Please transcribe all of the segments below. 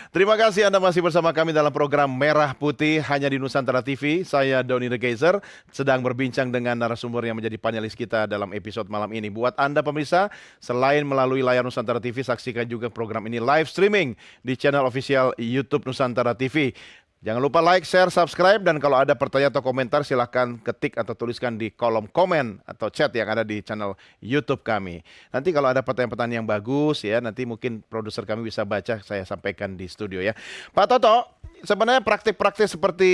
Terima kasih Anda masih bersama kami dalam program Merah Putih hanya di Nusantara TV. Saya Doni The Geyser sedang berbincang dengan narasumber yang menjadi panelis kita dalam episode malam ini. Buat Anda pemirsa, selain melalui layar Nusantara TV, saksikan juga program ini live streaming di channel official YouTube Nusantara TV. Jangan lupa like, share, subscribe, dan kalau ada pertanyaan atau komentar silahkan ketik atau tuliskan di kolom komen atau chat yang ada di channel YouTube kami. Nanti kalau ada pertanyaan-pertanyaan yang bagus ya, nanti mungkin produser kami bisa baca, saya sampaikan di studio ya. Pak Toto, sebenarnya praktik-praktik seperti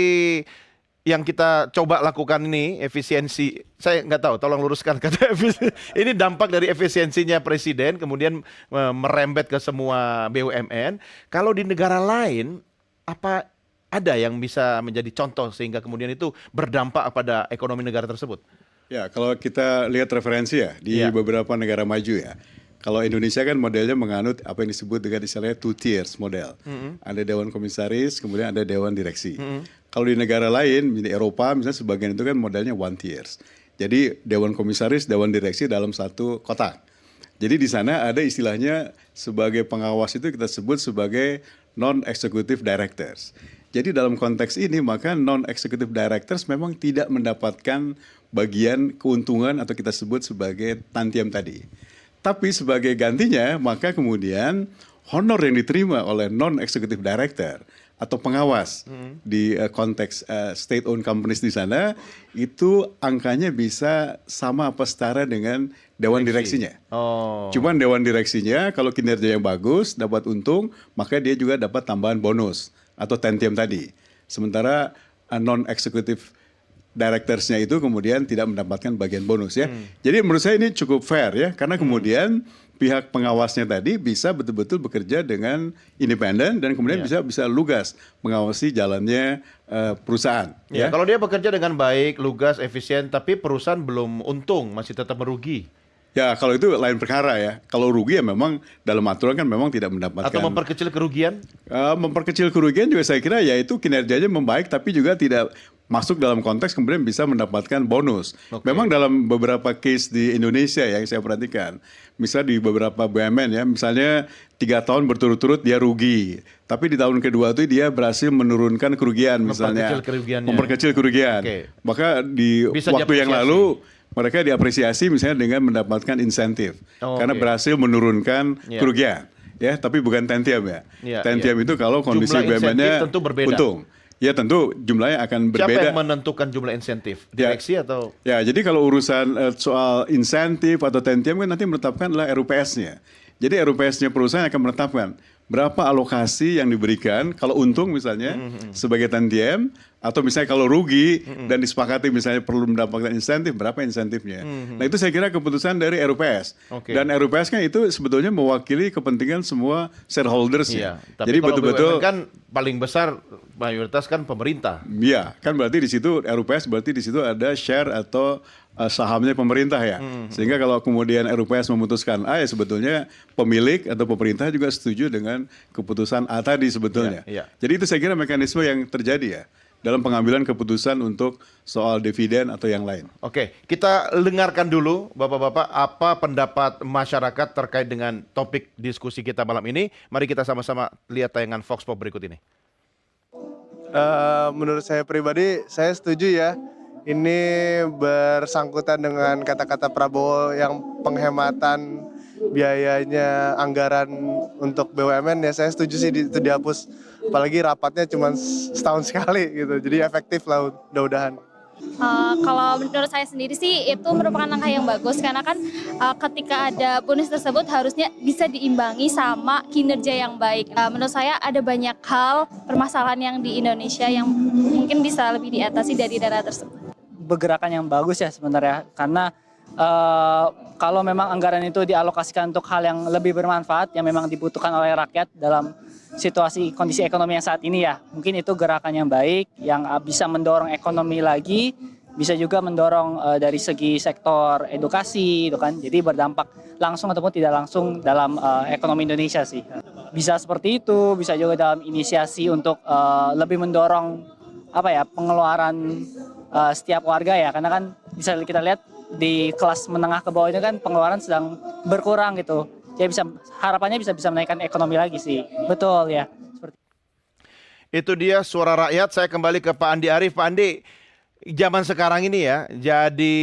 yang kita coba lakukan ini, efisiensi, saya nggak tahu, tolong luruskan kata efisiensi. Ini dampak dari efisiensinya Presiden, kemudian merembet ke semua BUMN. Kalau di negara lain, apa ada yang bisa menjadi contoh sehingga kemudian itu berdampak pada ekonomi negara tersebut? Ya, kalau kita lihat referensi ya di beberapa negara maju ya. Kalau Indonesia kan modelnya menganut apa yang disebut dengan istilahnya two tiers model. Ada dewan komisaris, kemudian ada dewan direksi. Kalau di negara lain, di Eropa misalnya sebagian itu kan modelnya one tiers. Jadi dewan komisaris, dewan direksi dalam satu kotak. Jadi di sana ada istilahnya sebagai pengawas itu kita sebut sebagai non-executive directors. Jadi dalam konteks ini maka non-executive directors memang tidak mendapatkan bagian keuntungan atau kita sebut sebagai tantiam tadi. Tapi sebagai gantinya maka kemudian honor yang diterima oleh non-executive director atau pengawas di konteks state-owned companies di sana itu angkanya bisa sama apa setara dengan dewan direksinya. Cuman dewan direksinya kalau kinerja yang bagus dapat untung maka dia juga dapat tambahan bonus atau tantiam tadi. Sementara non-executive directorsnya itu kemudian tidak mendapatkan bagian bonus ya. Jadi menurut saya ini cukup fair ya, karena kemudian pihak pengawasnya tadi bisa betul-betul bekerja dengan independen dan kemudian bisa lugas mengawasi jalannya perusahaan. Ya, kalau dia bekerja dengan baik, lugas, efisien, tapi perusahaan belum untung, masih tetap merugi. Ya, kalau itu lain perkara ya. Kalau rugi ya memang dalam aturan kan memang tidak mendapatkan. Atau memperkecil kerugian? Memperkecil kerugian juga saya kira ya itu kinerjanya membaik tapi juga tidak masuk dalam konteks kemudian bisa mendapatkan bonus. Memang dalam beberapa case di Indonesia yang saya perhatikan. Misalnya di beberapa BUMN ya, misalnya 3 tahun berturut-turut dia rugi. Tapi di tahun kedua itu dia berhasil menurunkan kerugian misalnya. Memperkecil kerugian. Maka di bisa waktu yang lalu mereka diapresiasi misalnya dengan mendapatkan insentif karena berhasil menurunkan kerugian, ya. Tapi bukan tantiam ya. Tantiam itu kalau kondisi BUMN-nya untung, ya tentu jumlahnya akan berbeda. Siapa yang menentukan jumlah insentif? Direksi atau? Ya, jadi kalau urusan soal insentif atau tantiam kan nanti menetapkan adalah RUPS-nya. Jadi RUPS-nya perusahaan akan menetapkan berapa alokasi yang diberikan kalau untung misalnya sebagai tantiam atau misalnya kalau rugi dan disepakati misalnya perlu mendapatkan insentif berapa insentifnya. Nah itu saya kira keputusan dari RUPS dan RUPS kan itu sebetulnya mewakili kepentingan semua shareholders ya. Tapi jadi betul-betul kan paling besar mayoritas kan pemerintah. Iya, kan berarti di situ RUPS berarti di situ ada share atau sahamnya pemerintah ya. Sehingga kalau kemudian RUPS memutuskan A ya sebetulnya pemilik atau pemerintah juga setuju dengan keputusan A tadi sebetulnya. Jadi itu saya kira mekanisme yang terjadi ya dalam pengambilan keputusan untuk soal dividen atau yang lain. Oke, kita dengarkan dulu Bapak-Bapak apa pendapat masyarakat terkait dengan topik diskusi kita malam ini. Mari kita sama-sama lihat tayangan Vox Pop berikut ini. Menurut saya pribadi, saya setuju ya. Ini bersangkutan dengan kata-kata Prabowo yang penghematan biayanya anggaran untuk BUMN ya saya setuju sih itu dihapus. Apalagi rapatnya cuma setahun sekali gitu. Jadi efektif lah mudah-mudahan. Kalau menurut saya sendiri sih itu merupakan langkah yang bagus karena kan ketika ada bonus tersebut harusnya bisa diimbangi sama kinerja yang baik. Menurut saya ada banyak hal permasalahan yang di Indonesia yang mungkin bisa lebih diatasi dari dana tersebut. Pergerakan yang bagus ya sebenarnya karena kalau memang anggaran itu dialokasikan untuk hal yang lebih bermanfaat yang memang dibutuhkan oleh rakyat dalam situasi kondisi ekonomi yang saat ini ya mungkin itu gerakan yang baik yang bisa mendorong ekonomi lagi bisa juga mendorong dari segi sektor edukasi itu kan jadi berdampak langsung ataupun tidak langsung dalam ekonomi Indonesia sih bisa seperti itu bisa juga dalam inisiasi untuk lebih mendorong pengeluaran setiap warga ya karena kan bisa kita lihat di kelas menengah ke bawah itu kan pengeluaran sedang berkurang gitu. Jadi harapannya bisa menaikkan ekonomi lagi sih. Betul ya. Itu dia suara rakyat. Saya kembali ke Pak Andi Arief. Pak Andi, zaman sekarang ini ya, jadi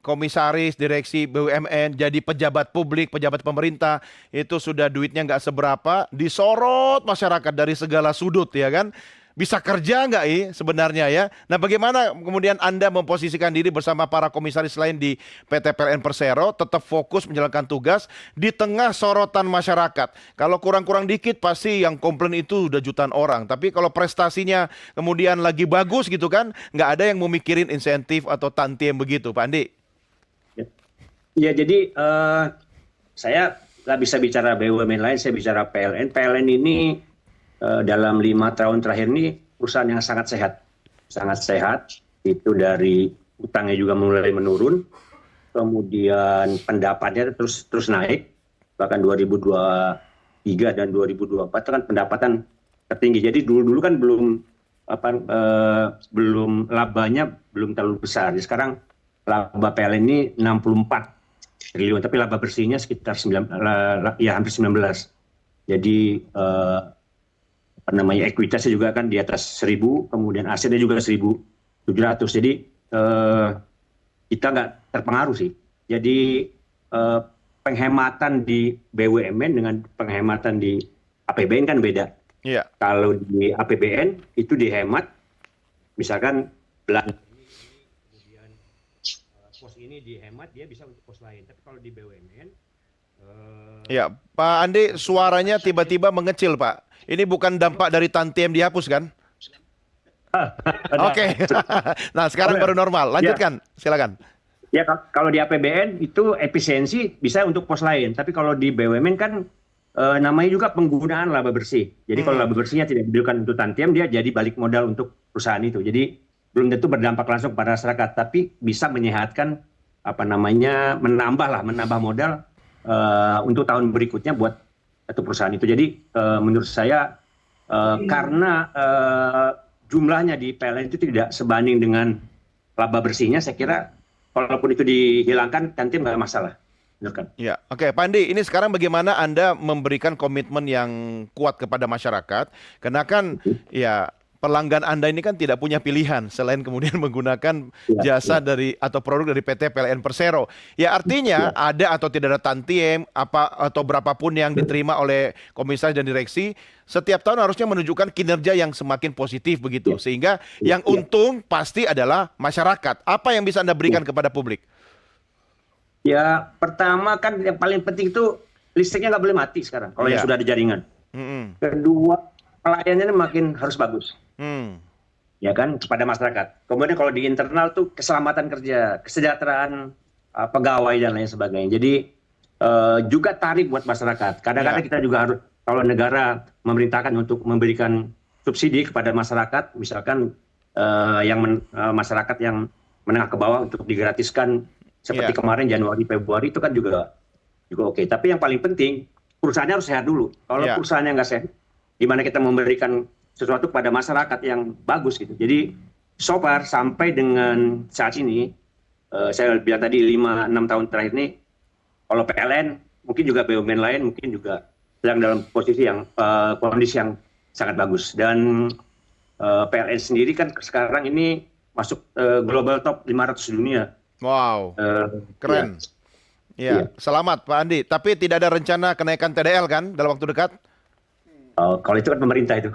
komisaris, direksi BUMN, jadi pejabat publik, pejabat pemerintah, itu sudah duitnya nggak seberapa, disorot masyarakat dari segala sudut ya kan. Bisa kerja nggak sebenarnya ya. Nah bagaimana kemudian Anda memposisikan diri bersama para komisaris lain di PT PLN Persero, tetap fokus menjalankan tugas di tengah sorotan masyarakat. Kalau kurang-kurang dikit pasti yang komplain itu udah jutaan orang. Tapi kalau prestasinya kemudian lagi bagus gitu kan, nggak ada yang mau mikirin insentif atau tantiem begitu Pak Andi. Ya jadi saya nggak bisa bicara BUMN lain, saya bicara PLN. PLN ini dalam 5 tahun terakhir ini perusahaan yang sangat sehat. Itu dari utangnya juga mulai menurun, kemudian pendapatnya terus naik, bahkan 2023 dan 2024 itu kan pendapatan tertinggi. Jadi dulu kan belum labanya belum terlalu besar. Jadi sekarang laba PLN ini 64 triliun, tapi laba bersihnya sekitar hampir 19. Jadi ekuitasnya juga kan di atas 1.000, kemudian asetnya juga 1.700. Jadi kita nggak terpengaruh sih. Jadi penghematan di BUMN dengan penghematan di APBN kan beda. Iya. Kalau di APBN itu dihemat, misalkan belanja kemudian pos ini dihemat, dia bisa untuk pos lain. Tapi kalau di BUMN, Ya, Pak Andi, suaranya tiba-tiba mengecil, Pak. Ini bukan dampak dari tantiem dihapus kan? Oke. Nah, sekarang baru normal. Lanjutkan, silakan. Ya, kalau di APBN itu efisiensi bisa untuk pos lain. Tapi kalau di BUMN kan namanya juga penggunaan laba bersih. Jadi kalau laba bersihnya tidak diberikan untuk tantiem, dia jadi balik modal untuk perusahaan itu. Jadi belum tentu berdampak langsung pada masyarakat, tapi bisa menyehatkan menambah modal untuk tahun berikutnya buat satu perusahaan itu. Jadi menurut saya karena jumlahnya di PLN itu tidak sebanding dengan laba bersihnya, saya kira walaupun itu dihilangkan nanti nggak masalah. Ya, oke, Pak Andi, ini sekarang bagaimana Anda memberikan komitmen yang kuat kepada masyarakat? Karena kan ya pelanggan Anda ini kan tidak punya pilihan selain kemudian menggunakan jasa dari atau produk dari PT PLN Persero. Ya artinya ada atau tidak ada tantiem atau berapapun yang diterima oleh komisaris dan direksi, setiap tahun harusnya menunjukkan kinerja yang semakin positif begitu. Sehingga yang untung pasti adalah masyarakat. Apa yang bisa Anda berikan kepada publik? Ya pertama kan yang paling penting itu listriknya nggak boleh mati sekarang kalau yang sudah ada jaringan. Kedua, pelayanannya makin harus bagus. Ya kan, kepada masyarakat. Kemudian kalau di internal tuh keselamatan kerja, kesejahteraan pegawai dan lain sebagainya. Jadi juga tarif buat masyarakat. Kadang-kadang kita juga harus, kalau negara memerintahkan untuk memberikan subsidi kepada masyarakat, misalkan masyarakat yang menengah ke bawah untuk digratiskan seperti kemarin Januari Februari itu kan juga oke. Tapi yang paling penting perusahaannya harus sehat dulu. Kalau perusahaannya nggak sehat, gimana kita memberikan sesuatu pada masyarakat yang bagus gitu. Jadi so far sampai dengan saat ini, saya bilang tadi 5-6 tahun terakhir ini, kalau PLN mungkin juga BUMN lain mungkin juga sedang dalam posisi yang kondisi yang sangat bagus. Dan PLN sendiri kan sekarang ini masuk global top 500 dunia. Wow, keren. Ya, selamat Pak Andi. Tapi tidak ada rencana kenaikan TDL kan dalam waktu dekat? Kalau itu kan pemerintah itu.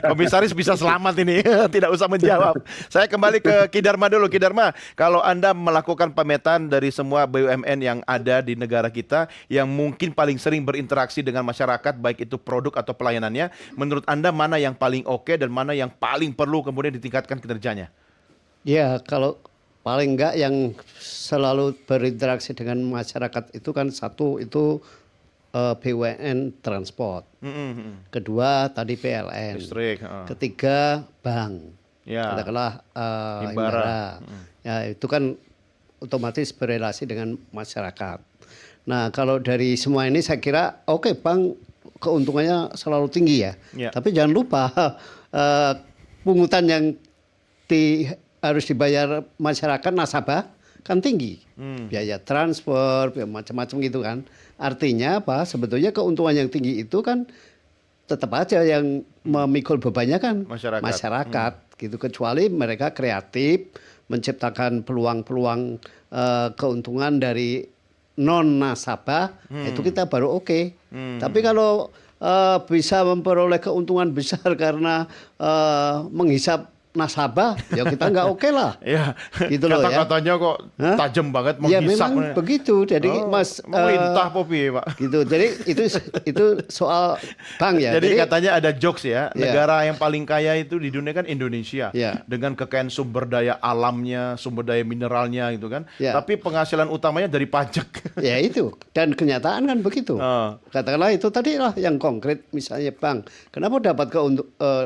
Komisaris bisa selamat ini, tidak usah menjawab. Saya kembali ke Kidarma dulu. Kidarma, kalau Anda melakukan pemetaan dari semua BUMN yang ada di negara kita, yang mungkin paling sering berinteraksi dengan masyarakat, baik itu produk atau pelayanannya, menurut Anda mana yang paling oke dan mana yang paling perlu kemudian ditingkatkan kinerjanya? Ya, kalau paling enggak yang selalu berinteraksi dengan masyarakat itu kan satu itu BUMN transport, kedua tadi PLN, Listrik, ketiga bank, katakanlah Himbara, ya itu kan otomatis berrelasi dengan masyarakat. Nah kalau dari semua ini saya kira oke, bank keuntungannya selalu tinggi ya, tapi jangan lupa pungutan yang harus dibayar masyarakat nasabah kan tinggi, biaya transfer, macam-macam gitu kan. Artinya apa? Sebetulnya keuntungan yang tinggi itu kan tetap aja yang memikul bebannya kan Masyarakat. gitu, kecuali mereka kreatif menciptakan peluang-peluang keuntungan dari non nasabah, itu kita baru oke. Tapi kalau bisa memperoleh keuntungan besar karena menghisap nasabah, ya kita nggak oke lah. Ya, Gitu loh ya. kata-katanya kok tajam banget Ya menghisap. memang begitu. Jadi Mas Memerintah Popi, Pak. gitu. Jadi itu soal bank ya. Jadi katanya ada jokes ya, Iya. negara yang paling kaya itu di dunia kan Indonesia. Iya. Dengan kekayaan sumber daya alamnya, sumber daya mineralnya gitu kan. Iya. Tapi penghasilan utamanya dari pajak. ya itu, dan kenyataan kan begitu. Katakanlah itu tadi lah yang konkret, misalnya bank. Kenapa dapat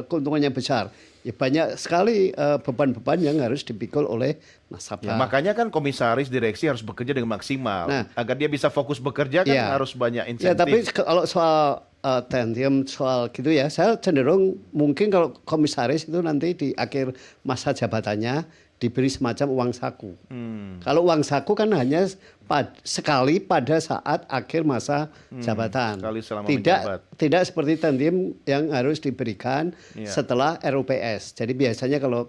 keuntungannya besar? Ya banyak sekali beban-beban yang harus dipikul oleh nasabah. Ya, makanya kan komisaris direksi harus bekerja dengan maksimal. Nah, agar dia bisa fokus bekerja kan ya. harus banyak Ya insentif. tapi kalau soal Tantium, soal gitu ya, saya cenderung mungkin kalau komisaris itu nanti di akhir masa jabatannya diberi semacam uang saku. Kalau uang saku kan hanya sekali pada saat akhir masa jabatan. Sekali selama menjabat. Tidak seperti Tantium yang harus diberikan setelah RUPS. Jadi biasanya kalau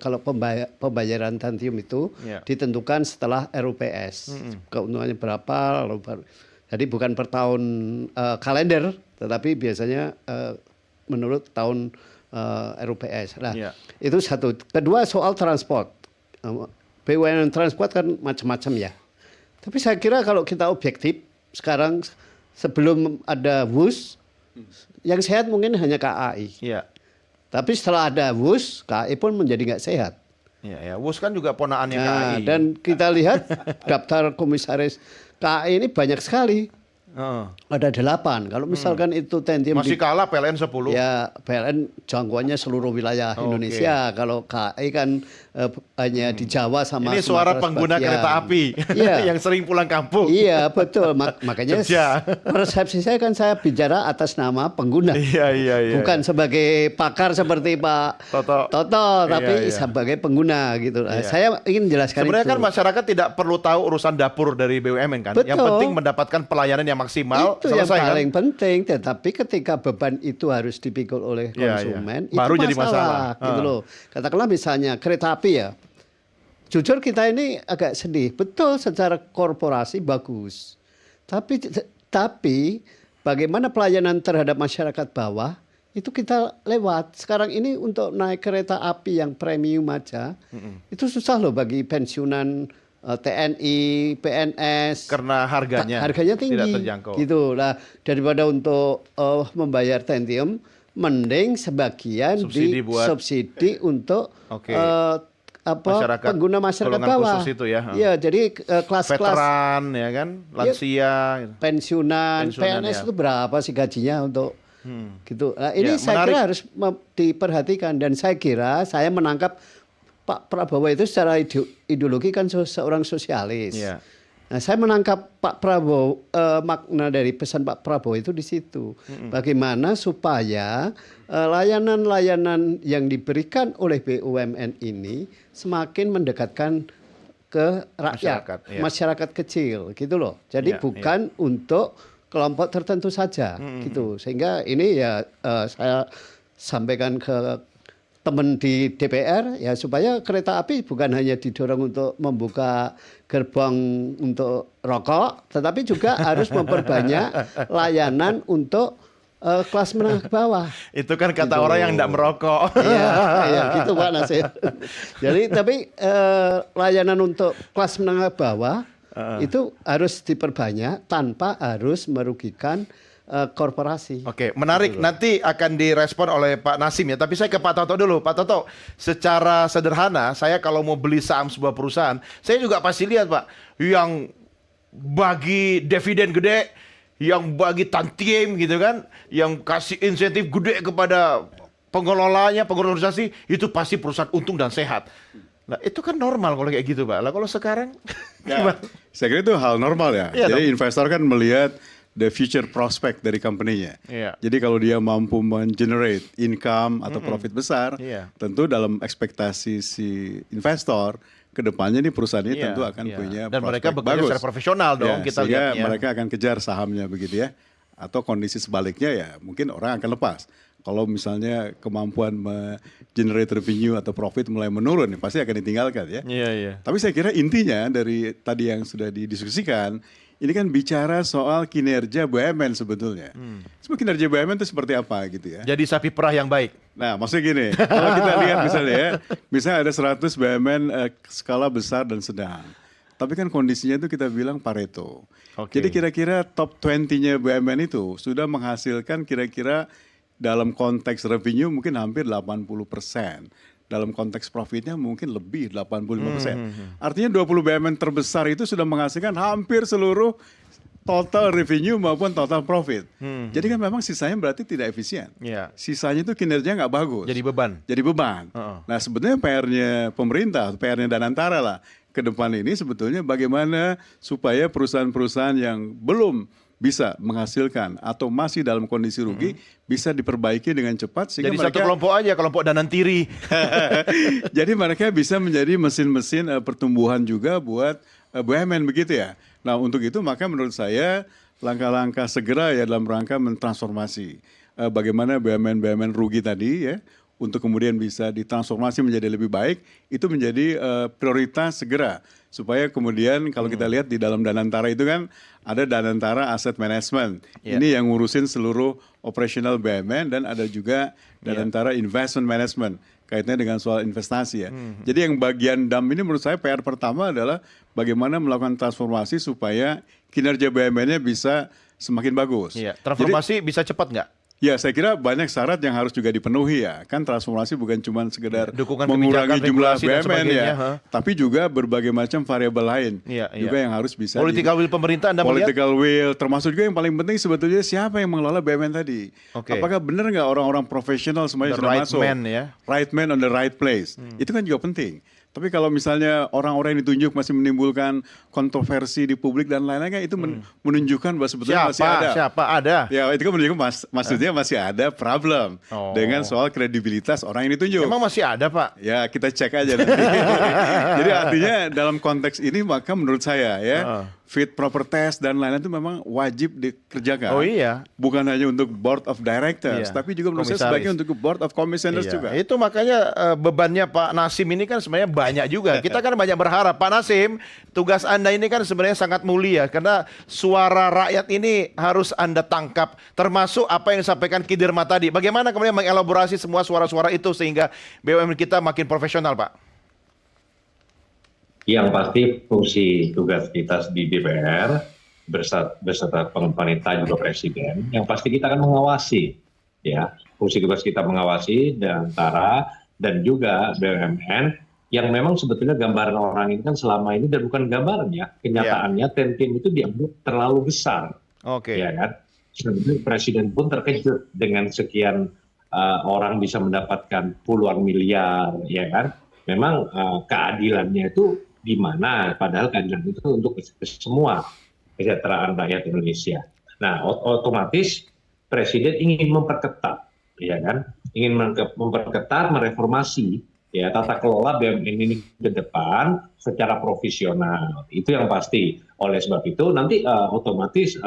pembayaran Tantium itu ditentukan setelah RUPS. Keuntungannya berapa, lalu baru. Jadi bukan per tahun kalender, tetapi biasanya menurut tahun RUPS. Nah, itu satu. Kedua soal transport. BUMN transport kan macam-macam ya. Tapi saya kira kalau kita objektif sekarang sebelum ada WUS, yang sehat mungkin hanya KAI. Iya. Tapi setelah ada WUS, KAI pun menjadi nggak sehat. Iya, ya. WUS kan juga ponaannya Nah, KAI. dan kita lihat daftar komisaris KAI ini banyak sekali. Ada 8. Kalau misalkan itu Tantium masih kalah PLN 10. ya PLN jangkauannya seluruh wilayah Indonesia. Kalau KAI kan hanya di Jawa sama ini suara Sumatera pengguna sebagian. kereta api Iya. yang sering pulang kampung. Iya betul. Makanya Kerja. persepsi saya kan saya bicara atas nama pengguna. Iya. Bukan sebagai pakar seperti Pak Toto, tapi sebagai pengguna gitu. Iya. Saya ingin jelaskan Sebenarnya itu. kan masyarakat tidak perlu tahu urusan dapur dari BUMN kan. Betul. Yang penting mendapatkan pelayanan yang maksimal. Itu yang selesai, paling kan? penting. Tetapi ketika beban itu harus dipikul oleh konsumen, itu baru jadi masalah. gitu loh. Katakanlah misalnya kereta api ya. Jujur kita ini agak sedih. Betul secara korporasi bagus. Tapi bagaimana pelayanan terhadap masyarakat bawah itu kita lewat. Sekarang ini untuk naik kereta api yang premium aja itu susah loh bagi pensiunan TNI, PNS. Karena harganya tinggi. tidak terjangkau. Gitu. Nah, daripada untuk membayar Tantium, mending sebagian subsidi untuk pengguna masyarakat bawah. Khusus itu ya. Iya, jadi kelas-kelas veteran ya kan, lansia, pensiunan PNS itu berapa sih gajinya untuk gitu. Nah, ini saya kira harus diperhatikan, dan saya kira saya menangkap Pak Prabowo itu secara ideologi kan seorang sosialis. Nah, saya menangkap Pak Prabowo, makna dari pesan Pak Prabowo itu di situ. Bagaimana supaya layanan-layanan yang diberikan oleh BUMN ini semakin mendekatkan ke rakyat, masyarakat kecil, gitu loh. Jadi bukan untuk kelompok tertentu saja, gitu. Sehingga ini ya saya sampaikan ke teman di DPR ya, supaya kereta api bukan hanya didorong untuk membuka gerbang untuk rokok, tetapi juga harus memperbanyak layanan untuk kelas menengah ke bawah. Itu kan kata orang yang tidak merokok. Iya, gitu Pak Nasir. Jadi tapi layanan untuk kelas menengah ke bawah itu harus diperbanyak tanpa harus merugikan korporasi. Oke, menarik. Nanti akan direspon oleh Pak Nasim ya. Tapi saya ke Pak Toto dulu. Pak Toto, secara sederhana, saya kalau mau beli saham sebuah perusahaan, saya juga pasti lihat Pak, yang bagi dividen gede, yang bagi tantiem gitu kan, yang kasih insentif gede kepada pengelolanya, pengelola organisasi, itu pasti perusahaan untung dan sehat. Nah, itu kan normal kalau kayak gitu Pak. Lah kalau sekarang, ya, saya kira itu hal normal ya. Iya, jadi investor kan melihat the future prospect dari company-nya. Jadi kalau dia mampu men-generate income atau profit besar, tentu dalam ekspektasi si investor, kedepannya nih perusahaan ini tentu akan punya dan prospek mereka bekerja bagus. secara profesional dong, kita sehingga lihatnya. mereka akan kejar sahamnya begitu ya. Atau kondisi sebaliknya ya mungkin orang akan lepas. Kalau misalnya kemampuan generate revenue atau profit mulai menurun, pasti akan ditinggalkan ya. Iya, iya. Tapi saya kira intinya dari tadi yang sudah didiskusikan, ini kan bicara soal kinerja BUMN sebetulnya. Sebenarnya kinerja BUMN itu seperti apa gitu ya. Jadi sapi perah yang baik. Nah, maksudnya gini, kalau kita lihat misalnya ya, misalnya ada 100 BUMN skala besar dan sedang. Tapi kan kondisinya itu kita bilang Pareto. Oke. Jadi kira-kira top 20-nya BUMN itu sudah menghasilkan kira-kira dalam konteks revenue mungkin hampir 80%. Dalam konteks profitnya mungkin lebih 85%. Artinya 20 BUMN terbesar itu sudah menghasilkan hampir seluruh total revenue maupun total profit. Jadi kan memang sisanya berarti tidak efisien. Iya. Sisanya itu kinerja nggak bagus. Jadi beban. Jadi beban. Nah sebetulnya PR-nya pemerintah, PR-nya Danantara lah ke depan ini sebetulnya bagaimana supaya perusahaan-perusahaan yang belum bisa menghasilkan atau masih dalam kondisi rugi bisa diperbaiki dengan cepat sehingga Jadi mereka satu kelompok aja, kelompok Danantiri. jadi mereka bisa menjadi mesin-mesin pertumbuhan juga buat BUMN begitu ya. Nah untuk itu maka menurut saya langkah-langkah segera ya dalam rangka mentransformasi bagaimana BUMN rugi tadi ya untuk kemudian bisa ditransformasi menjadi lebih baik itu menjadi prioritas segera supaya kemudian kalau kita lihat di dalam Danantara itu kan ada Danantara Asset Management ini yang ngurusin seluruh operasional BUMN dan ada juga Danantara Investment Management kaitannya dengan soal investasi ya. Jadi yang bagian DAM ini menurut saya PR pertama adalah bagaimana melakukan transformasi supaya kinerja BUMN-nya bisa semakin bagus. Iya. Transformasi bisa cepat nggak? Ya, saya kira banyak syarat yang harus juga dipenuhi ya. Kan transformasi bukan cuma sekedar Dukungan mengurangi kebijakan, jumlah regulasi dan BUMN sebagainya, ya, tapi juga berbagai macam variabel lain juga yang harus bisa Political will pemerintah Anda melihat? political will, termasuk juga yang paling penting sebetulnya siapa yang mengelola BUMN tadi. Oke. Apakah benar nggak orang-orang profesional semuanya The sudah right masuk? man, ya. Right man on the right place. Itu kan juga penting. Tapi kalau misalnya orang-orang yang ditunjuk masih menimbulkan kontroversi di publik dan lain-lain kan itu menunjukkan bahwa sebetulnya masih ada. Siapa ada? Ya itu kan menunjukkan maksudnya masih ada problem dengan soal kredibilitas orang yang ditunjuk. Emang masih ada, Pak? Ya kita cek aja nanti. Jadi artinya dalam konteks ini maka menurut saya ya fit proper test dan lain-lain itu memang wajib dikerjakan. Oh iya. Bukan hanya untuk board of directors, tapi juga menurut saya sebagai untuk board of commissioners juga. Itu makanya bebannya Pak Nasim ini kan sebenarnya banyak juga. Kita kan banyak berharap. Pak Nasim, tugas Anda ini kan sebenarnya sangat mulia karena suara rakyat ini harus Anda tangkap. Termasuk apa yang disampaikan Kidirma tadi. Bagaimana kemudian mengelaborasi semua suara-suara itu sehingga BUMN kita makin profesional, Pak? Yang pasti fungsi tugas kita di DPR beserta pemerintah juga presiden, yang pasti kita akan mengawasi, ya fungsi tugas kita mengawasi Danantara dan juga BUMN yang memang sebetulnya gambaran orang ini kan selama ini dan bukan gambarannya, kenyataannya tim itu dianggap terlalu besar, ya kan? Sebenarnya presiden pun terkejut dengan sekian orang bisa mendapatkan puluhan miliar, ya kan? Memang keadilannya itu di mana, padahal keadilan itu untuk semua kesejahteraan rakyat Indonesia. Nah, otomatis presiden ingin memperketat, ya kan? Ingin memperketat, mereformasi ya tata kelola BUMN ini ke depan secara profesional. Itu yang pasti. Oleh sebab itu nanti otomatis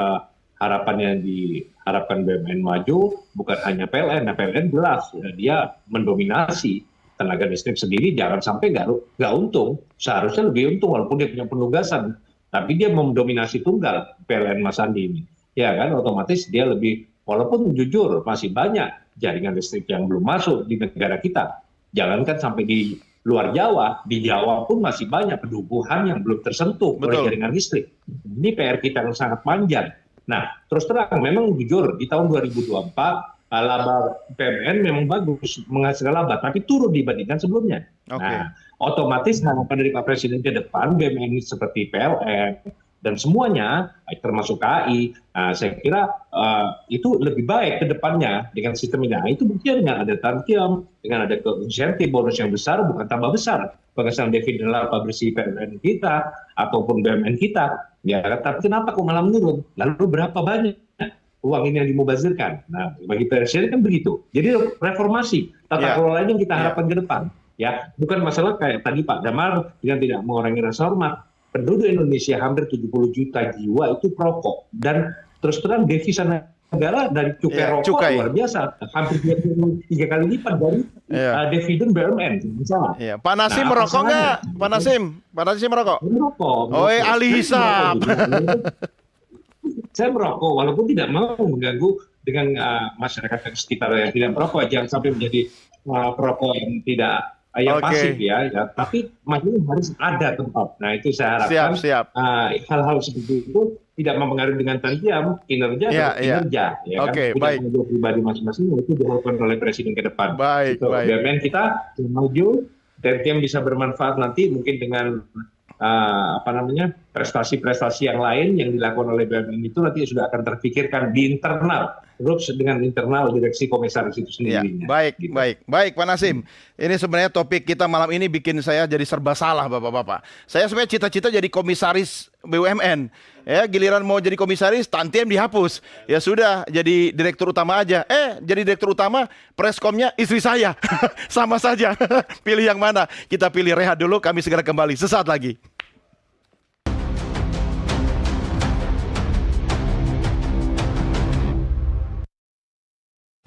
harapannya diharapkan BUMN maju bukan hanya PLN. Nah, PLN jelas dia mendominasi tenaga listrik sendiri, jangan sampai nggak untung. Seharusnya lebih untung walaupun dia punya penugasan, tapi dia mendominasi tunggal PLN Mas Andi ini. Ya kan, otomatis dia lebih, walaupun jujur masih banyak jaringan listrik yang belum masuk di negara kita. Jangankan sampai di luar Jawa, di Jawa pun masih banyak pedukuhan yang belum tersentuh oleh jaringan listrik. Ini PR kita yang sangat panjang. Nah, terus terang memang jujur di tahun 2024 laba BUMN memang bagus menghasilkan laba, tapi turun dibandingkan sebelumnya. Nah, otomatis harapan dari Pak Presiden ke depan BUMN seperti PLN dan semuanya, termasuk KAI, saya kira itu lebih baik ke depannya dengan sistem ini. Nah, itu buktinya dengan ada tantium, dengan ada insentif bonus yang besar, bukan tambah besar. Penghasilan dividen laba bersih PLN kita ataupun BUMN kita, ya, tapi kenapa kok malah menurun? Lalu berapa banyak uang ini yang dimubazirkan? Nah, bagi presiden kan begitu. Jadi reformasi tata kelola yang kita harapkan ke depan. Ya, bukan masalah kayak tadi Pak Damar dengan tidak mengurangi rasa hormat. Penduduk Indonesia hampir 70 juta jiwa itu perokok dan terus terang devisa negara dari cukai Iya, rokok cukai. luar biasa, hampir 3 kali lipat dari Iya. dividen BUMN, misalnya. Iya. Pak Nasim Nah, merokok masalahnya- nggak? Pak Nasim merokok? Merokok. Oh, ahli hisap. Saya merokok walaupun tidak mau mengganggu dengan masyarakat sekitar yang tidak merokok. Jangan sampai menjadi perokok yang tidak yang Oke. pasif ya. Tapi maksudnya harus ada tempat. Nah itu saya harapkan Siap. hal-hal seperti itu tidak mempengaruhi dengan tajam kinerja Iya, dan kinerja. Ya kan? Oke, Punya baik. tanggung jawab pribadi masing-masing itu dilakukan oleh presiden ke depan. Baik, Itu baik. BUMN kita yang maju, TRTM bisa bermanfaat nanti mungkin dengan prestasi-prestasi yang lain yang dilakukan oleh BUMN itu nanti sudah akan terpikirkan di internal grup dengan internal direksi komisaris itu Ya, sendiri. baik Pak Nasim. Ini sebenarnya topik kita malam ini bikin saya jadi serba salah Bapak-bapak. Saya sebenarnya cita-cita jadi komisaris BUMN. Ya, giliran mau jadi komisaris, tantiem dihapus. Ya sudah, jadi direktur utama aja. Jadi direktur utama, preskomnya istri saya. Sama saja. Pilih yang mana? Kita pilih rehat dulu, kami segera kembali sesaat lagi.